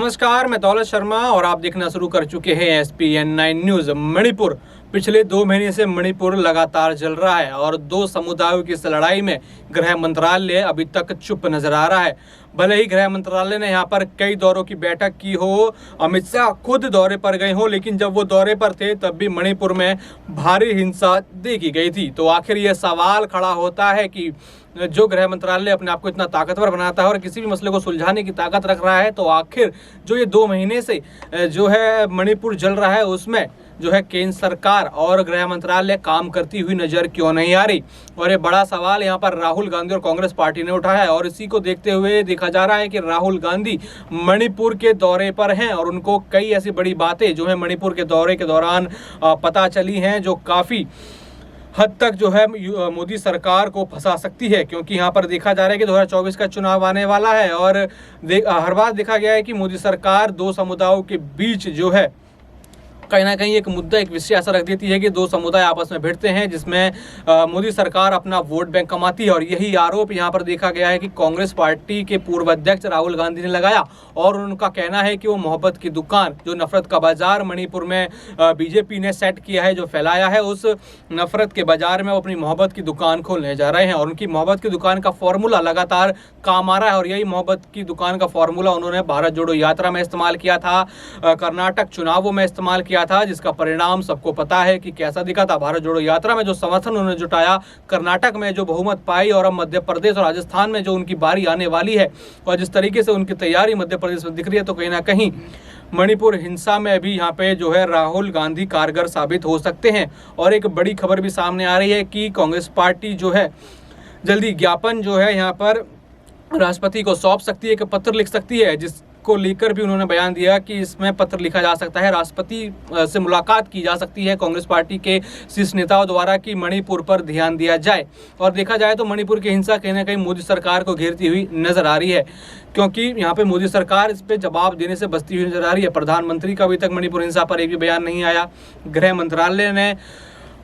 नमस्कार, मैं दौलत शर्मा और आप देखना शुरू कर चुके हैं SPN9 न्यूज। मणिपुर पिछले 2 महीने से मणिपुर लगातार जल रहा है और 2 समुदायों की इस लड़ाई में गृह मंत्रालय अभी तक चुप नजर आ रहा है। भले ही गृह मंत्रालय ने यहाँ पर कई दौरों की बैठक की हो, अमित शाह खुद दौरे पर गए हो, लेकिन जब वो दौरे पर थे तब भी मणिपुर में भारी हिंसा देखी गई थी। तो आखिर ये सवाल खड़ा होता है कि जो गृह मंत्रालय अपने आप को इतना ताकतवर बनाता है और किसी भी मसले को सुलझाने की ताकत रख रहा है, तो आखिर जो ये 2 महीने से जो है मणिपुर जल रहा है उसमें जो है केंद्र सरकार और गृह मंत्रालय काम करती हुई नजर क्यों नहीं आ रही। और ये बड़ा सवाल यहाँ पर राहुल गांधी और कांग्रेस पार्टी ने उठाया है और इसी को देखते हुए देखा जा रहा है कि राहुल गांधी मणिपुर के दौरे पर हैं और उनको कई ऐसी बड़ी बातें जो है मणिपुर के दौरे के दौरान पता चली हैं जो काफ़ी हद तक जो है मोदी सरकार को फंसा सकती है। क्योंकि यहाँ पर देखा जा रहा है कि 2024 का चुनाव आने वाला है और हर बार देखा गया है कि मोदी सरकार 2 समुदायों के बीच जो है कहीं ना कहीं एक मुद्दा, एक विषय ऐसा रख देती है कि 2 समुदाय आपस में भिड़ते हैं, जिसमें मोदी सरकार अपना वोट बैंक कमाती है। और यही आरोप यहाँ पर देखा गया है कि कांग्रेस पार्टी के पूर्व अध्यक्ष राहुल गांधी ने लगाया और उनका कहना है कि वो मोहब्बत की दुकान, जो नफरत का बाजार मणिपुर में बीजेपी ने सेट किया है, जो फैलाया है, उस नफरत के बाजार में वो अपनी मोहब्बत की दुकान खोलने जा रहे हैं। और उनकी मोहब्बत की दुकान का फॉर्मूला लगातार काम आ रहा है और यही मोहब्बत की दुकान का फॉर्मूला उन्होंने भारत जोड़ो यात्रा में इस्तेमाल किया था, कर्नाटक चुनावों में इस्तेमाल किया था, जिसका परिणाम सबको पता है कि कैसा दिखा था। भारत जोड़ो यात्रा में जो समर्थन उन्होंने जुटाया, कर्नाटक में जो बहुमत पाई और अब मध्य प्रदेश और राजस्थान में जो उनकी बारी आने वाली है और जिस तरीके से उनकी तैयारी मध्य प्रदेश में दिख रही है, तो कहीं ना कहीं मणिपुर हिंसा में भी यहाँ पे जो है राहुल गांधी कारगर साबित हो सकते हैं। और एक बड़ी खबर भी सामने आ रही है कि कांग्रेस पार्टी जो है जल्दी ज्ञापन जो है यहाँ पर राष्ट्रपति को सौंप सकती है, एक पत्र लिख सकती है, जिसको लेकर भी उन्होंने बयान दिया कि इसमें पत्र लिखा जा सकता है, राष्ट्रपति से मुलाकात की जा सकती है कांग्रेस पार्टी के शीर्ष नेताओं द्वारा कि मणिपुर पर ध्यान दिया जाए। और देखा जाए तो मणिपुर की हिंसा कहीं ना कहीं मोदी सरकार को घेरती हुई नजर आ रही है, क्योंकि यहाँ पे मोदी सरकार इस पे जवाब देने से बचती हुई नजर आ रही है। प्रधानमंत्री का अभी तक मणिपुर हिंसा पर एक भी बयान नहीं आया। गृह मंत्रालय ने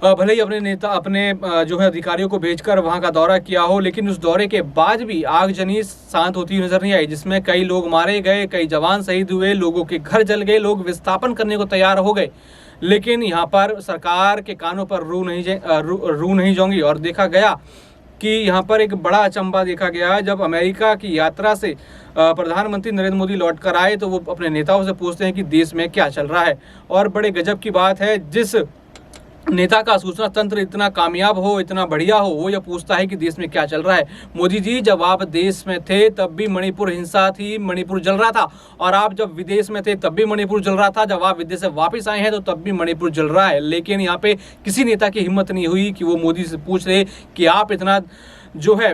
भले ही अपने जो है अधिकारियों को भेजकर वहां का दौरा किया हो, लेकिन उस दौरे के बाद भी आगजनी शांत होती हुई नजर नहीं आई, जिसमें कई लोग मारे गए, कई जवान शहीद हुए, लोगों के घर जल गए, लोग विस्थापन करने को तैयार हो गए। लेकिन यहाँ पर सरकार के कानों पर रू नहीं जाऊंगी। और देखा गया कि यहाँ पर एक बड़ा अचंभा देखा गया जब अमेरिका की यात्रा से प्रधानमंत्री नरेंद्र मोदी लौट कर आए, तो वो अपने नेताओं से पूछते हैं कि देश में क्या चल रहा है। और बड़े गजब की बात है, जिस नेता का सूचना तंत्र इतना कामयाब हो, इतना बढ़िया हो, वो यह पूछता है कि देश में क्या चल रहा है। मोदी जी, जब आप देश में थे तब भी मणिपुर हिंसा थी, मणिपुर जल रहा था, और आप जब विदेश में थे तब भी मणिपुर जल रहा था, जब आप विदेश से वापस आए हैं तो तब भी मणिपुर जल रहा है। लेकिन यहाँ पे किसी नेता की हिम्मत नहीं हुई कि वो मोदी से पूछ रहे कि आप इतना जो है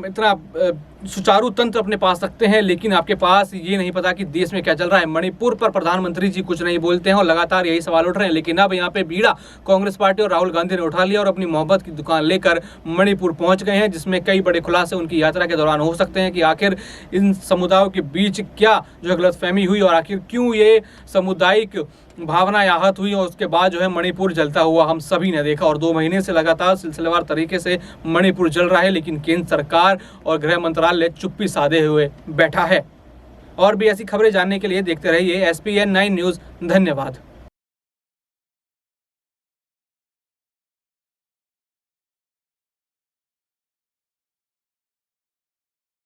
इतना सुचारू तंत्र अपने पास रखते हैं, लेकिन आपके पास ये नहीं पता कि देश में क्या चल रहा है। मणिपुर पर प्रधानमंत्री जी कुछ नहीं बोलते हैं और लगातार यही सवाल उठ रहे हैं। लेकिन अब यहाँ पे बीड़ा कांग्रेस पार्टी और राहुल गांधी ने उठा लिया और अपनी मोहब्बत की दुकान लेकर मणिपुर पहुंच गए हैं, जिसमें कई बड़े खुलासे उनकी यात्रा के दौरान हो सकते हैं कि आखिर इन समुदायों के बीच क्या जो है गलतफहमी हुई और आखिर क्यों ये सामुदायिक भावना आहत हुई और उसके बाद जो है मणिपुर जलता हुआ हम सभी ने देखा। और 2 महीने से लगातार सिलसिलेवार तरीके से मणिपुर जल रहा है, लेकिन केंद्र सरकार और गृह मंत्रालय चुप्पी साधे हुए बैठा है। और भी ऐसी खबरें जानने के लिए देखते रहिए SPN9 न्यूज़। धन्यवाद।